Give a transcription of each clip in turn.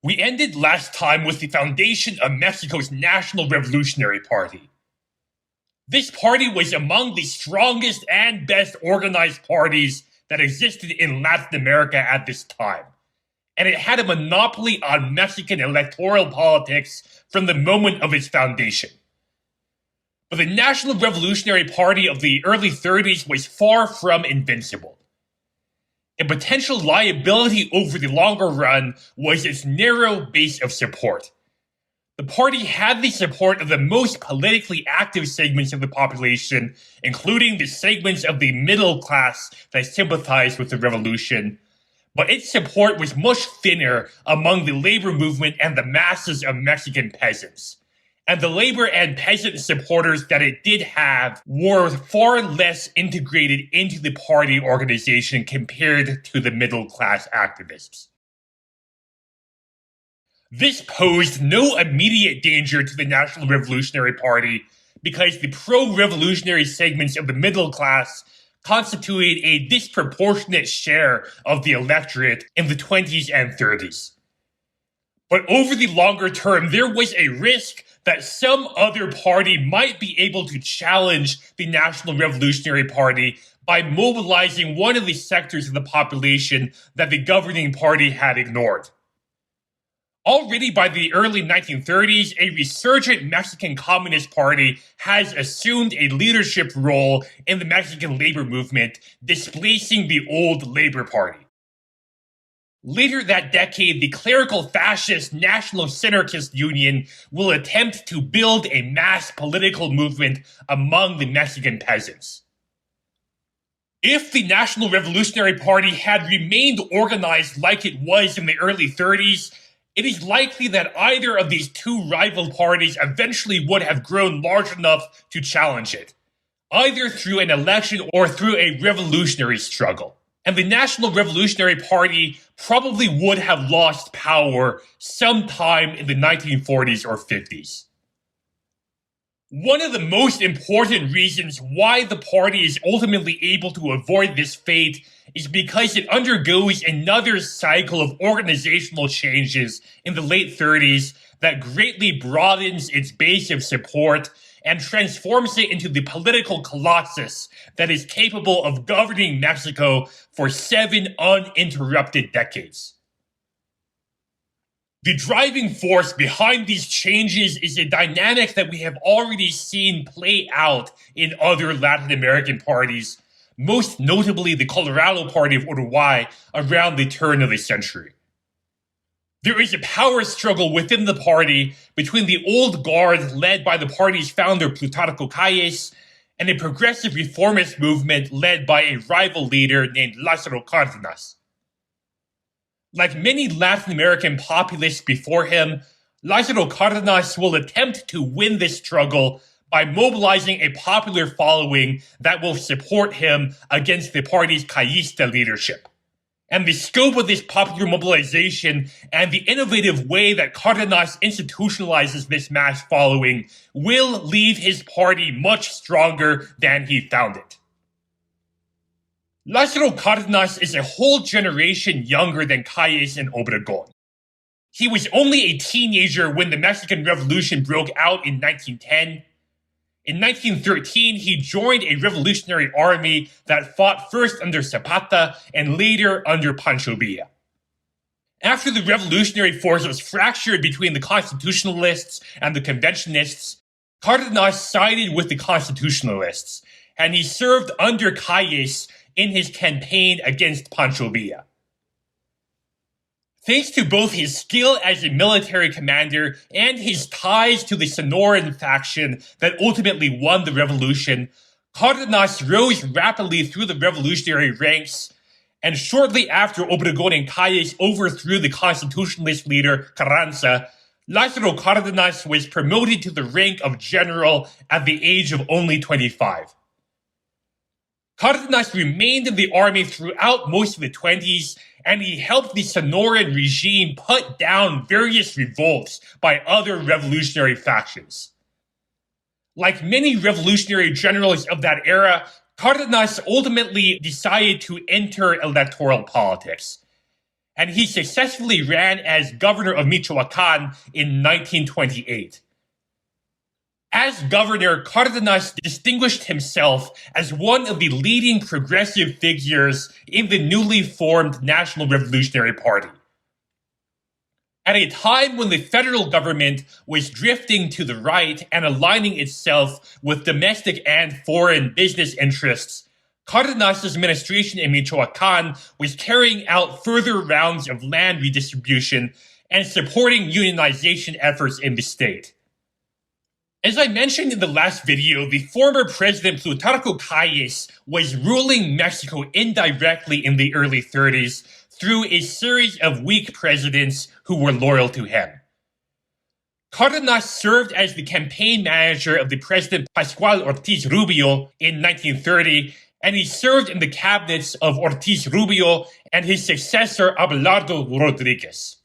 We ended last time with the foundation of Mexico's National Revolutionary Party. This party was among the strongest and best organized parties that existed in Latin America at this time, and it had a monopoly on Mexican electoral politics from the moment of its foundation. But the National Revolutionary Party of the early 30s was far from invincible. A potential liability over the longer run was its narrow base of support. The party had the support of the most politically active segments of the population, including the segments of the middle class that sympathized with the revolution, but its support was much thinner among the labor movement and the masses of Mexican peasants. And the labor and peasant supporters that it did have were far less integrated into the party organization compared to the middle-class activists. This posed no immediate danger to the National Revolutionary Party because the pro-revolutionary segments of the middle class constituted a disproportionate share of the electorate in the 20s and 30s. But over the longer term, there was a risk that some other party might be able to challenge the National Revolutionary Party by mobilizing one of the sectors of the population that the governing party had ignored. Already by the early 1930s, a resurgent Mexican Communist Party has assumed a leadership role in the Mexican labor movement, displacing the old Labor Party. Later that decade, the clerical fascist National Synarchist Union will attempt to build a mass political movement among the Mexican peasants. If the National Revolutionary Party had remained organized like it was in the early 30s, it is likely that either of these two rival parties eventually would have grown large enough to challenge it, either through an election or through a revolutionary struggle. And the National Revolutionary Party probably would have lost power sometime in the 1940s or 50s. One of the most important reasons why the party is ultimately able to avoid this fate is because it undergoes another cycle of organizational changes in the late 30s that greatly broadens its base of support and transforms it into the political colossus that is capable of governing Mexico for 7 uninterrupted decades. The driving force behind these changes is a dynamic that we have already seen play out in other Latin American parties, most notably the Colorado Party of Uruguay around the turn of the century. There is a power struggle within the party between the old guard led by the party's founder Plutarco Calles and a progressive reformist movement led by a rival leader named Lázaro Cárdenas. Like many Latin American populists before him, Lázaro Cárdenas will attempt to win this struggle by mobilizing a popular following that will support him against the party's Callista leadership. And the scope of this popular mobilization and the innovative way that Cárdenas institutionalizes this mass following will leave his party much stronger than he found it. Lázaro Cárdenas is a whole generation younger than Calles and Obregón. He was only a teenager when the Mexican Revolution broke out in 1910. In 1913, he joined a revolutionary army that fought first under Zapata and later under Pancho Villa. After the revolutionary force was fractured between the constitutionalists and the conventionists, Cárdenas sided with the constitutionalists, and he served under Calles in his campaign against Pancho Villa. Thanks to both his skill as a military commander and his ties to the Sonoran faction that ultimately won the revolution, Cárdenas rose rapidly through the revolutionary ranks, and shortly after Obregón and Calles overthrew the constitutionalist leader Carranza, Lázaro Cárdenas was promoted to the rank of general at the age of only 25. Cárdenas remained in the army throughout most of the 20s, and he helped the Sonoran regime put down various revolts by other revolutionary factions. Like many revolutionary generals of that era, Cárdenas ultimately decided to enter electoral politics. and he successfully ran as governor of Michoacan in 1928. As governor, Cárdenas distinguished himself as one of the leading progressive figures in the newly formed National Revolutionary Party. At a time when the federal government was drifting to the right and aligning itself with domestic and foreign business interests, Cárdenas' administration in Michoacan was carrying out further rounds of land redistribution and supporting unionization efforts in the state. As I mentioned in the last video, the former President Plutarco Calles was ruling Mexico indirectly in the early 30s through a series of weak presidents who were loyal to him. Cárdenas served as the campaign manager of the President Pascual Ortiz Rubio in 1930, and he served in the cabinets of Ortiz Rubio and his successor Abelardo Rodriguez.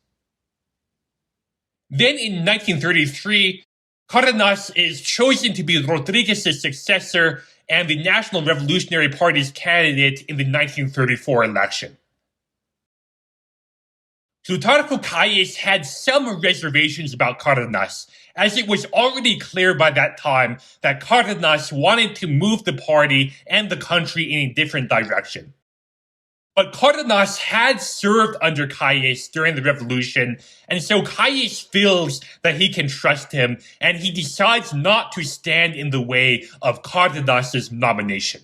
Then in 1933, Cárdenas is chosen to be Rodriguez's successor and the National Revolutionary Party's candidate in the 1934 election. Plutarco Calles had some reservations about Cárdenas, as it was already clear by that time that Cárdenas wanted to move the party and the country in a different direction. But Cárdenas had served under Calles during the revolution, and so Calles feels that he can trust him, and he decides not to stand in the way of Cárdenas' nomination.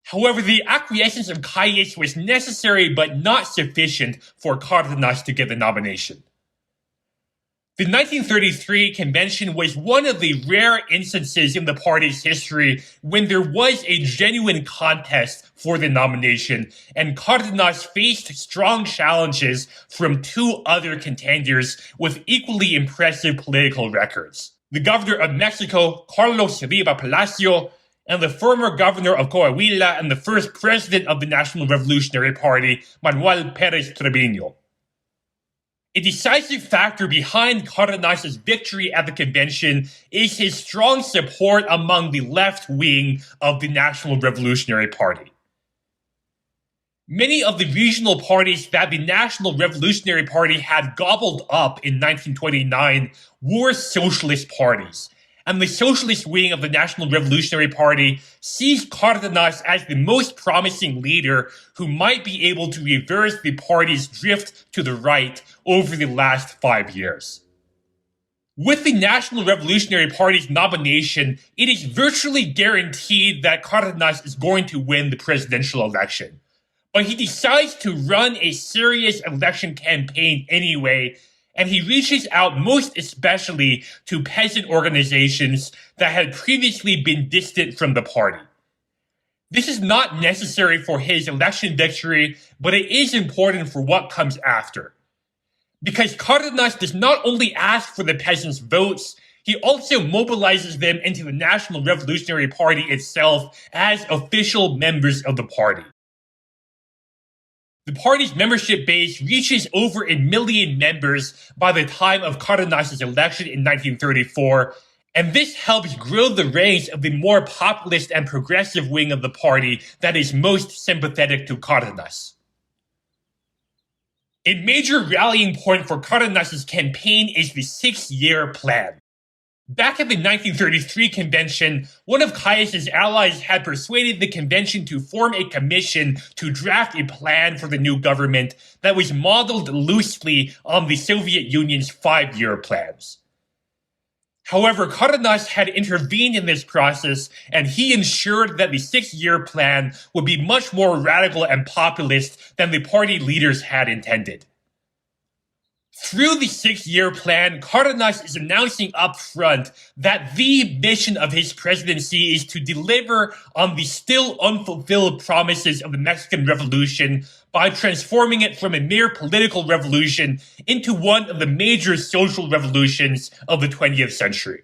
However, the acquiescence of Calles was necessary but not sufficient for Cárdenas to get the nomination. The 1933 convention was one of the rare instances in the party's history when there was a genuine contest for the nomination, and Cárdenas faced strong challenges from two other contenders with equally impressive political records: the governor of Mexico, Carlos Riva Palacio, and the former governor of Coahuila and the first president of the National Revolutionary Party, Manuel Pérez Treviño. A decisive factor behind Cárdenas' victory at the convention is his strong support among the left wing of the National Revolutionary Party. Many of the regional parties that the National Revolutionary Party had gobbled up in 1929 were socialist parties, and the socialist wing of the National Revolutionary Party sees Cárdenas as the most promising leader who might be able to reverse the party's drift to the right over the last 5 years. With the National Revolutionary Party's nomination, it is virtually guaranteed that Cárdenas is going to win the presidential election. But he decides to run a serious election campaign anyway, and he reaches out most especially to peasant organizations that had previously been distant from the party. This is not necessary for his election victory, but it is important for what comes after. Because Cárdenas does not only ask for the peasants' votes, he also mobilizes them into the National Revolutionary Party itself as official members of the party. The party's membership base reaches over 1 million members by the time of Cárdenas' election in 1934, and this helps grow the ranks of the more populist and progressive wing of the party that is most sympathetic to Cárdenas. A major rallying point for Cárdenas' campaign is the 6-year plan. Back at the 1933 convention, one of Calles' allies had persuaded the convention to form a commission to draft a plan for the new government that was modeled loosely on the Soviet Union's 5-year plans. However, Cárdenas had intervened in this process, and he ensured that the 6-year plan would be much more radical and populist than the party leaders had intended. Through the 6-year plan, Cárdenas is announcing up front that the mission of his presidency is to deliver on the still unfulfilled promises of the Mexican Revolution by transforming it from a mere political revolution into one of the major social revolutions of the 20th century.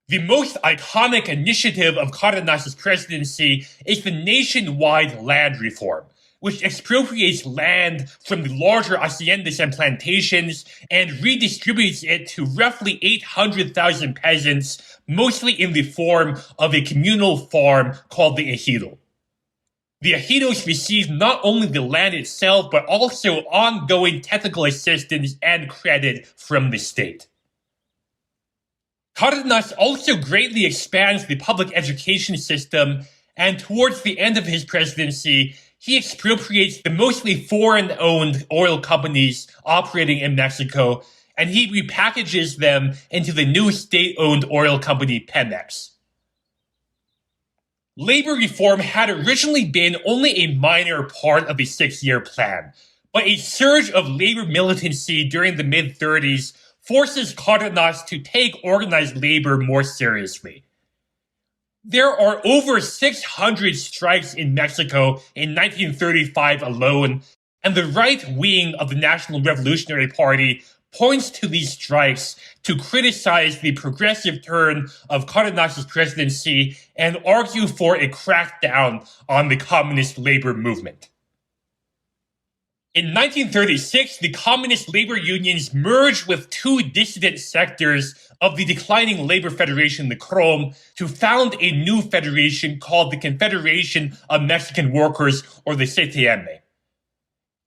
The most iconic initiative of Cárdenas' presidency is the nationwide land reform, which expropriates land from the larger haciendas and plantations and redistributes it to roughly 800,000 peasants, mostly in the form of a communal farm called the ejido. The ejidos received not only the land itself, but also ongoing technical assistance and credit from the state. Cárdenas also greatly expands the public education system, and towards the end of his presidency, he expropriates the mostly foreign-owned oil companies operating in Mexico, and he repackages them into the new state-owned oil company Pemex. Labor reform had originally been only a minor part of the 6-year plan, but a surge of labor militancy during the mid-30s forces Cárdenas to take organized labor more seriously. There are over 600 strikes in Mexico in 1935 alone, and the right wing of the National Revolutionary Party points to these strikes to criticize the progressive turn of Cárdenas' presidency and argue for a crackdown on the communist labor movement. In 1936, the communist labor unions merged with two dissident sectors of the declining labor federation, the CROM, to found a new federation called the Confederation of Mexican Workers, or the CTM.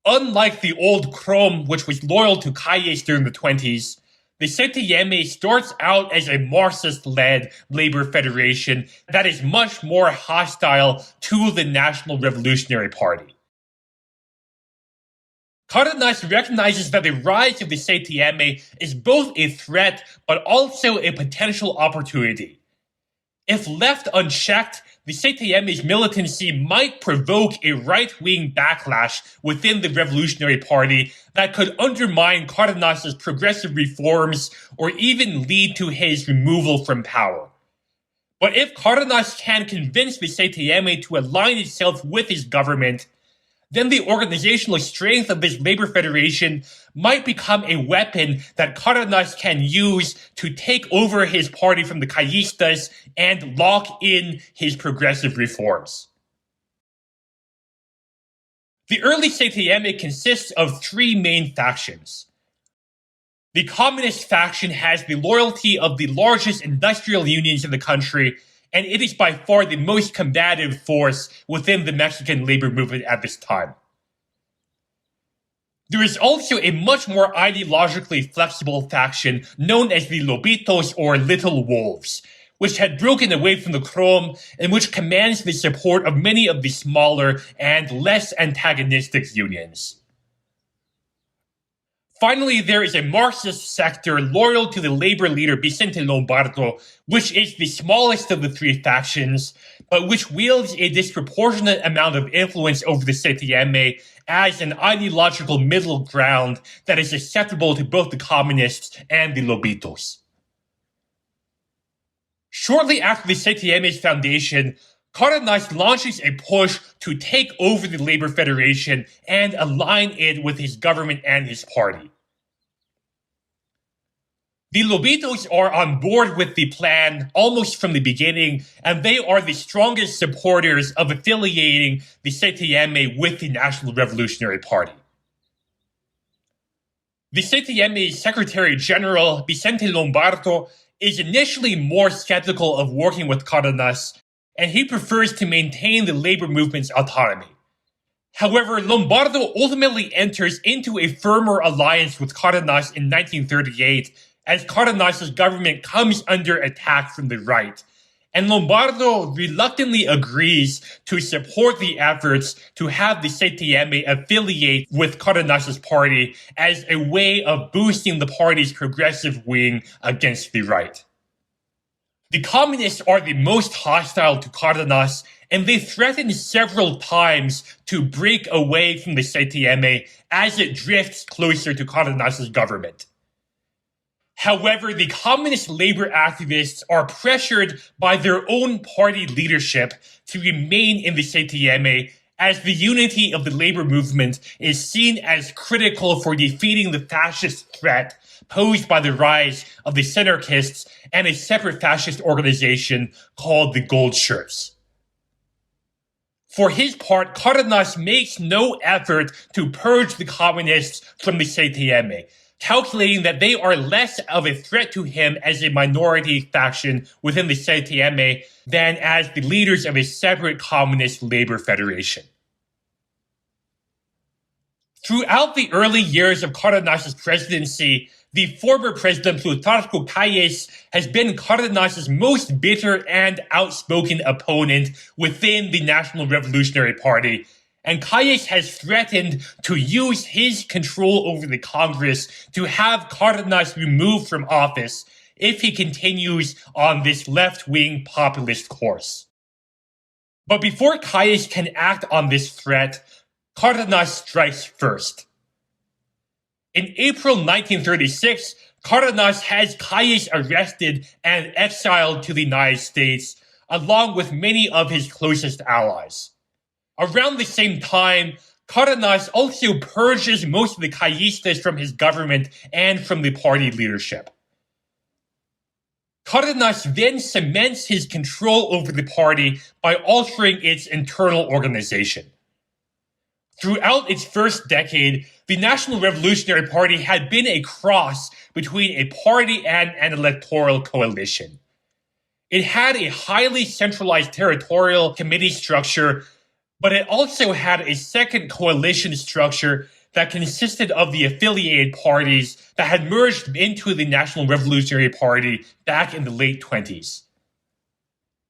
Unlike the old CROM, which was loyal to Calles during the 20s, the CTM starts out as a Marxist-led labor federation that is much more hostile to the National Revolutionary Party. Cárdenas recognizes that the rise of the CTM is both a threat but also a potential opportunity. If left unchecked, the CTM's militancy might provoke a right-wing backlash within the Revolutionary Party that could undermine Cárdenas' progressive reforms or even lead to his removal from power. But if Cárdenas can convince the CTM to align itself with his government, then the organizational strength of this labor federation might become a weapon that Cárdenas can use to take over his party from the Callistas and lock in his progressive reforms. The early CTM consists of three main factions. The communist faction has the loyalty of the largest industrial unions in the country, and it is by far the most combative force within the Mexican labor movement at this time. There is also a much more ideologically flexible faction known as the Lobitos, or Little Wolves, which had broken away from the CROM and which commands the support of many of the smaller and less antagonistic unions. Finally, there is a Marxist sector loyal to the labor leader Vicente Lombardo, which is the smallest of the three factions, but which wields a disproportionate amount of influence over the CTM as an ideological middle ground that is acceptable to both the communists and the Lobitos. Shortly after the CTM's foundation, Cárdenas launches a push to take over the Labor Federation and align it with his government and his party. The Lobitos are on board with the plan almost from the beginning, and they are the strongest supporters of affiliating the CTM with the National Revolutionary Party. The CTM's Secretary General, Vicente Lombardo, is initially more skeptical of working with Cárdenas, and he prefers to maintain the labor movement's autonomy. However, Lombardo ultimately enters into a firmer alliance with Cárdenas in 1938 as Cárdenas' government comes under attack from the right, and Lombardo reluctantly agrees to support the efforts to have the CTM affiliate with Cárdenas' party as a way of boosting the party's progressive wing against the right. The communists are the most hostile to Cárdenas, and they threaten several times to break away from the CTM as it drifts closer to Cárdenas' government. However, the communist labor activists are pressured by their own party leadership to remain in the CTM as the unity of the labor movement is seen as critical for defeating the fascist threat posed by the rise of the Synarchists and a separate fascist organization called the Gold Shirts. For his part, Cárdenas makes no effort to purge the communists from the CTM, calculating that they are less of a threat to him as a minority faction within the CTM than as the leaders of a separate communist labor federation. Throughout the early years of Cárdenas's presidency, the former president Plutarco Calles has been Cárdenas's most bitter and outspoken opponent within the National Revolutionary Party, and Calles has threatened to use his control over the Congress to have Cárdenas removed from office if he continues on this left-wing populist course. But before Calles can act on this threat, Cárdenas strikes first. In April 1936, Cárdenas has Calles arrested and exiled to the United States, along with many of his closest allies. Around the same time, Cárdenas also purges most of the Callistas from his government and from the party leadership. Cárdenas then cements his control over the party by altering its internal organization. Throughout its first decade, the National Revolutionary Party had been a cross between a party and an electoral coalition. It had a highly centralized territorial committee structure, but it also had a second coalition structure that consisted of the affiliated parties that had merged into the National Revolutionary Party back in the late 20s.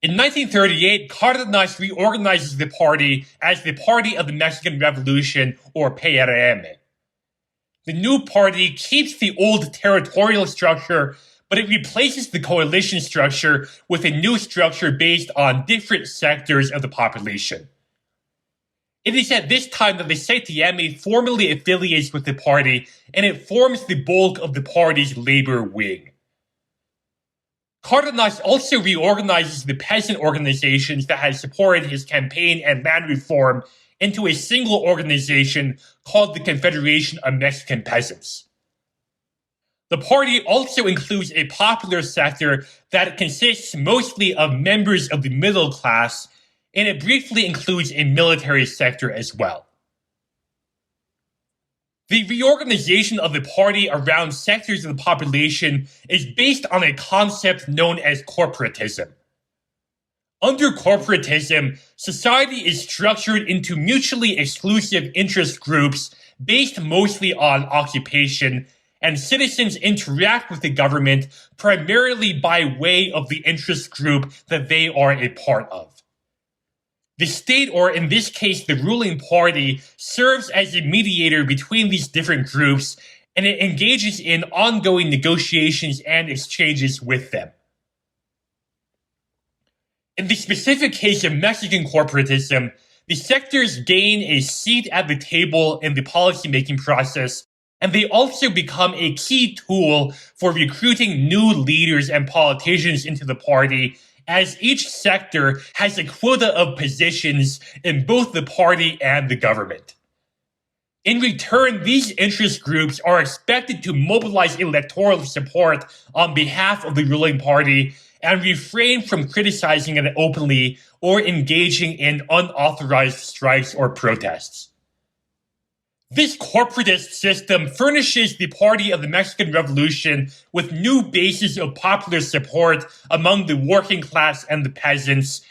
In 1938, Cárdenas reorganizes the party as the Party of the Mexican Revolution, or PRM. The new party keeps the old territorial structure, but it replaces the coalition structure with a new structure based on different sectors of the population. It is at this time that the CTM formally affiliates with the party, and it forms the bulk of the party's labor wing. Cárdenas also reorganizes the peasant organizations that had supported his campaign and land reform into a single organization called the Confederation of Mexican Peasants. The party also includes a popular sector that consists mostly of members of the middle class, and it briefly includes a military sector as well. The reorganization of the party around sectors of the population is based on a concept known as corporatism. Under corporatism, society is structured into mutually exclusive interest groups based mostly on occupation, and citizens interact with the government primarily by way of the interest group that they are a part of. The state, or in this case the ruling party, serves as a mediator between these different groups, and it engages in ongoing negotiations and exchanges with them. In the specific case of Mexican corporatism, the sectors gain a seat at the table in the policymaking process, and they also become a key tool for recruiting new leaders and politicians into the party, as each sector has a quota of positions in both the party and the government. In return, these interest groups are expected to mobilize electoral support on behalf of the ruling party and refrain from criticizing it openly or engaging in unauthorized strikes or protests. This corporatist system furnishes the Party of the Mexican Revolution with new bases of popular support among the working class and the peasants,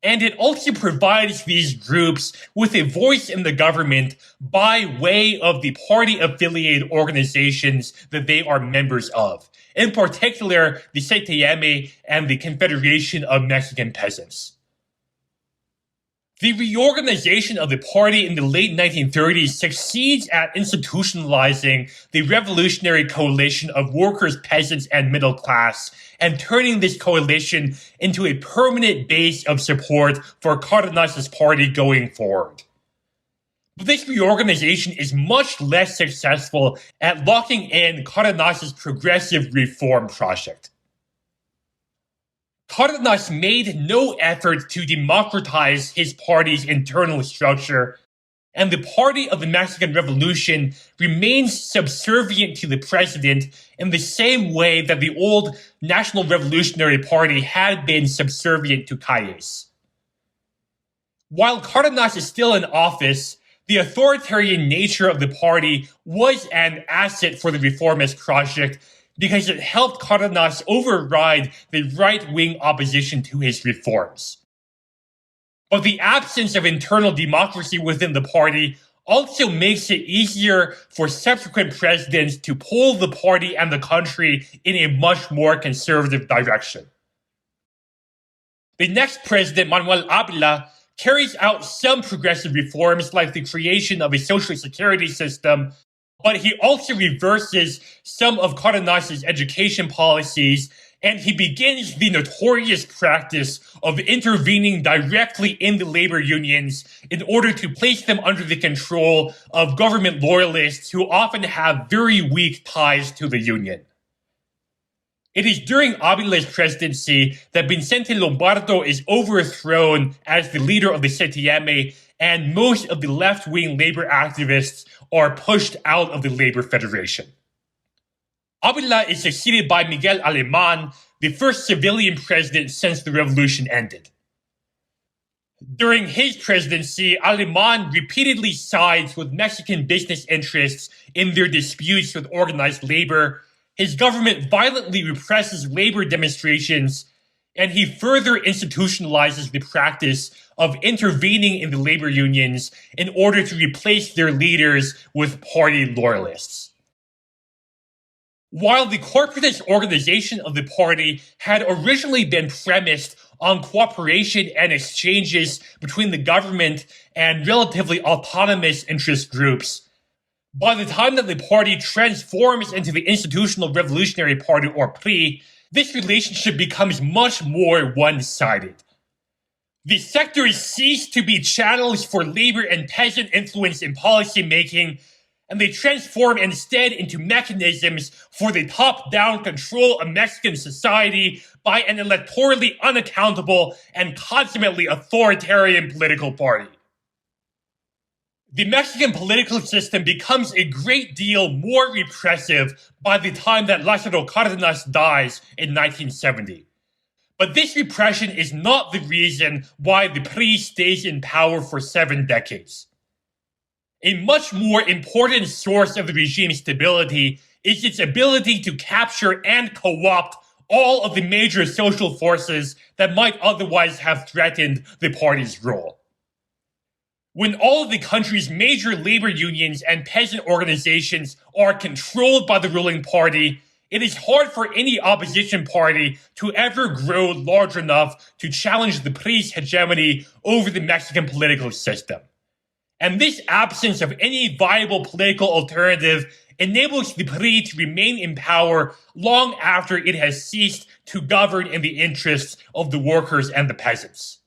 and it also provides these groups with a voice in the government by way of the party-affiliated organizations that they are members of, in particular the CTM and the Confederation of Mexican Peasants. The reorganization of the party in the late 1930s succeeds at institutionalizing the revolutionary coalition of workers, peasants, and middle class, and turning this coalition into a permanent base of support for Cárdenas's party going forward. But this reorganization is much less successful at locking in Cárdenas's progressive reform project. Cárdenas made no effort to democratize his party's internal structure, and the Party of the Mexican Revolution remains subservient to the president in the same way that the old National Revolutionary Party had been subservient to Calles. While Cárdenas is still in office, The authoritarian nature of the party was an asset for the reformist project because it helped Cárdenas override the right-wing opposition to his reforms. But the absence of internal democracy within the party also makes it easier for subsequent presidents to pull the party and the country in a much more conservative direction. The next president, Manuel Ávila, carries out some progressive reforms like the creation of a social security system, but he also reverses some of Cárdenas' education policies, and he begins the notorious practice of intervening directly in the labor unions in order to place them under the control of government loyalists who often have very weak ties to the union. It is during Ávila's presidency that Vicente Lombardo is overthrown as the leader of the CTM, and most of the left-wing labor activists are pushed out of the Labor Federation. Ávila is succeeded by Miguel Alemán, the first civilian president since the revolution ended. During his presidency, Alemán repeatedly sides with Mexican business interests in their disputes with organized labor. His government violently represses labor demonstrations, and he further institutionalizes the practice of intervening in the labor unions in order to replace their leaders with party loyalists. While the corporatist organization of the party had originally been premised on cooperation and exchanges between the government and relatively autonomous interest groups, by the time that the party transforms into the Institutional Revolutionary Party, or PRI, this relationship becomes much more one-sided. The sectors cease to be channels for labor and peasant influence in policymaking, and they transform instead into mechanisms for the top-down control of Mexican society by an electorally unaccountable and consummately authoritarian political party. The Mexican political system becomes a great deal more repressive by the time that Lázaro Cárdenas dies in 1970. But this repression is not the reason why the PRI stays in power for 7 decades. A much more important source of the regime's stability is its ability to capture and co-opt all of the major social forces that might otherwise have threatened the party's role. When all of the country's major labor unions and peasant organizations are controlled by the ruling party, it is hard for any opposition party to ever grow large enough to challenge the PRI's hegemony over the Mexican political system. And this absence of any viable political alternative enables the PRI to remain in power long after it has ceased to govern in the interests of the workers and the peasants.